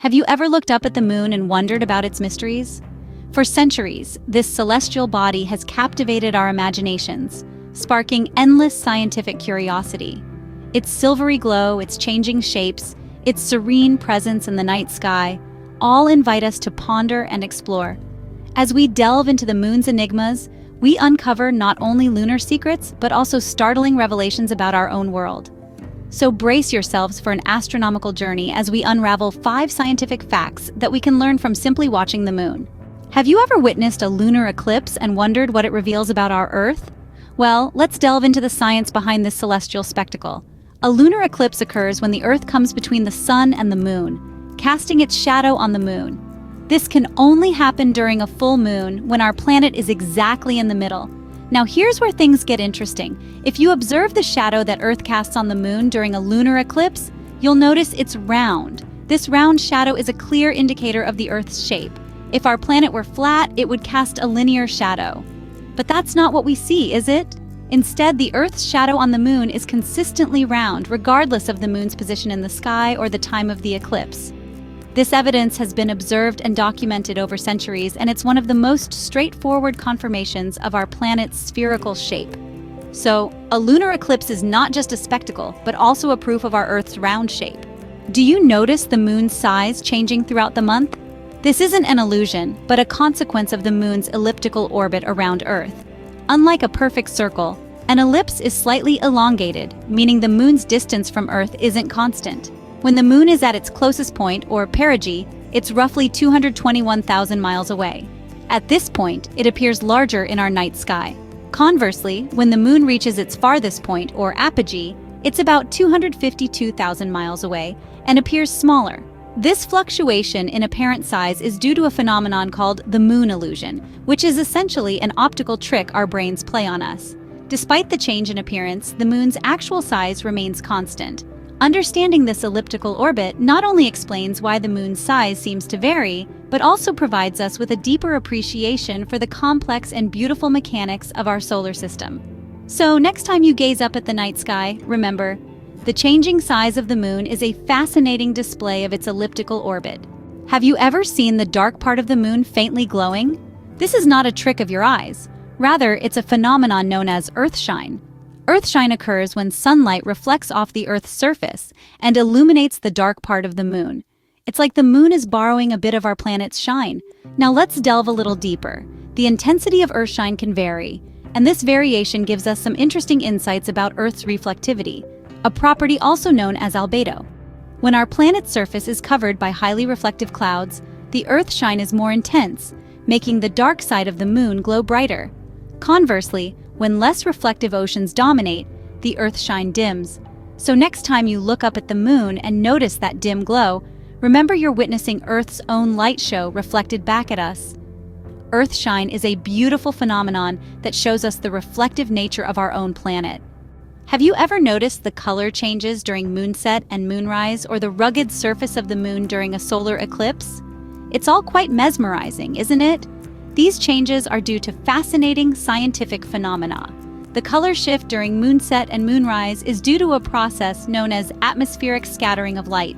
Have you ever looked up at the moon and wondered about its mysteries? For centuries, this celestial body has captivated our imaginations, sparking endless scientific curiosity. Its silvery glow, its changing shapes, its serene presence in the night sky, all invite us to ponder and explore. As we delve into the moon's enigmas, we uncover not only lunar secrets, but also startling revelations about our own world. So brace yourselves for an astronomical journey as we unravel 5 scientific facts that we can learn from simply watching the moon. Have you ever witnessed a lunar eclipse and wondered what it reveals about our Earth? Well, let's delve into the science behind this celestial spectacle. A lunar eclipse occurs when the Earth comes between the sun and the moon, casting its shadow on the moon. This can only happen during a full moon when our planet is exactly in the middle. Now here's where things get interesting. If you observe the shadow that Earth casts on the moon during a lunar eclipse, you'll notice it's round. This round shadow is a clear indicator of the Earth's shape. If our planet were flat, it would cast a linear shadow. But that's not what we see, is it? Instead, the Earth's shadow on the moon is consistently round, regardless of the moon's position in the sky or the time of the eclipse. This evidence has been observed and documented over centuries, and it's one of the most straightforward confirmations of our planet's spherical shape. So, a lunar eclipse is not just a spectacle, but also a proof of our Earth's round shape. Do you notice the moon's size changing throughout the month? This isn't an illusion, but a consequence of the moon's elliptical orbit around Earth. Unlike a perfect circle, an ellipse is slightly elongated, meaning the moon's distance from Earth isn't constant. When the moon is at its closest point, or perigee, it's roughly 221,000 miles away. At this point, it appears larger in our night sky. Conversely, when the moon reaches its farthest point, or apogee, it's about 252,000 miles away and appears smaller. This fluctuation in apparent size is due to a phenomenon called the moon illusion, which is essentially an optical trick our brains play on us. Despite the change in appearance, the moon's actual size remains constant. Understanding this elliptical orbit not only explains why the moon's size seems to vary, but also provides us with a deeper appreciation for the complex and beautiful mechanics of our solar system. So next time you gaze up at the night sky, remember, the changing size of the moon is a fascinating display of its elliptical orbit. Have you ever seen the dark part of the moon faintly glowing? This is not a trick of your eyes. Rather, it's a phenomenon known as Earthshine. Earthshine occurs when sunlight reflects off the Earth's surface and illuminates the dark part of the moon. It's like the moon is borrowing a bit of our planet's shine. Now let's delve a little deeper. The intensity of Earthshine can vary, and this variation gives us some interesting insights about Earth's reflectivity, a property also known as albedo. When our planet's surface is covered by highly reflective clouds, the Earthshine is more intense, making the dark side of the moon glow brighter. Conversely, when less reflective oceans dominate, the Earthshine dims. So next time you look up at the moon and notice that dim glow, remember you're witnessing Earth's own light show reflected back at us. Earthshine is a beautiful phenomenon that shows us the reflective nature of our own planet. Have you ever noticed the color changes during moonset and moonrise, or the rugged surface of the moon during a solar eclipse? It's all quite mesmerizing, isn't it? These changes are due to fascinating scientific phenomena. The color shift during moonset and moonrise is due to a process known as atmospheric scattering of light.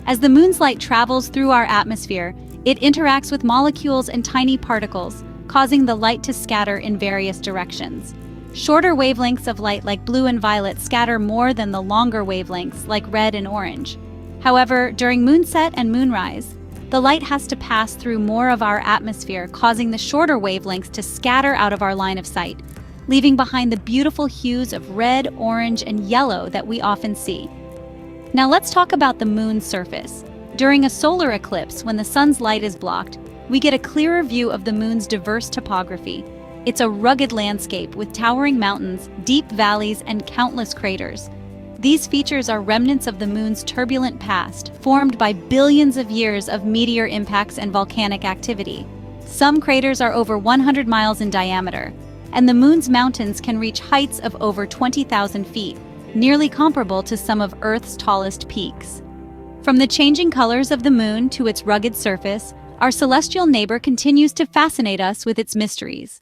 As the moon's light travels through our atmosphere, it interacts with molecules and tiny particles, causing the light to scatter in various directions. Shorter wavelengths of light like blue and violet scatter more than the longer wavelengths like red and orange. However, during moonset and moonrise, the light has to pass through more of our atmosphere, causing the shorter wavelengths to scatter out of our line of sight, leaving behind the beautiful hues of red, orange, and yellow that we often see. Now let's talk about the moon's surface. During a solar eclipse, when the sun's light is blocked, we get a clearer view of the moon's diverse topography. It's a rugged landscape with towering mountains, deep valleys, and countless craters. These features are remnants of the moon's turbulent past, formed by billions of years of meteor impacts and volcanic activity. Some craters are over 100 miles in diameter, and the moon's mountains can reach heights of over 20,000 feet, nearly comparable to some of Earth's tallest peaks. From the changing colors of the moon to its rugged surface, our celestial neighbor continues to fascinate us with its mysteries.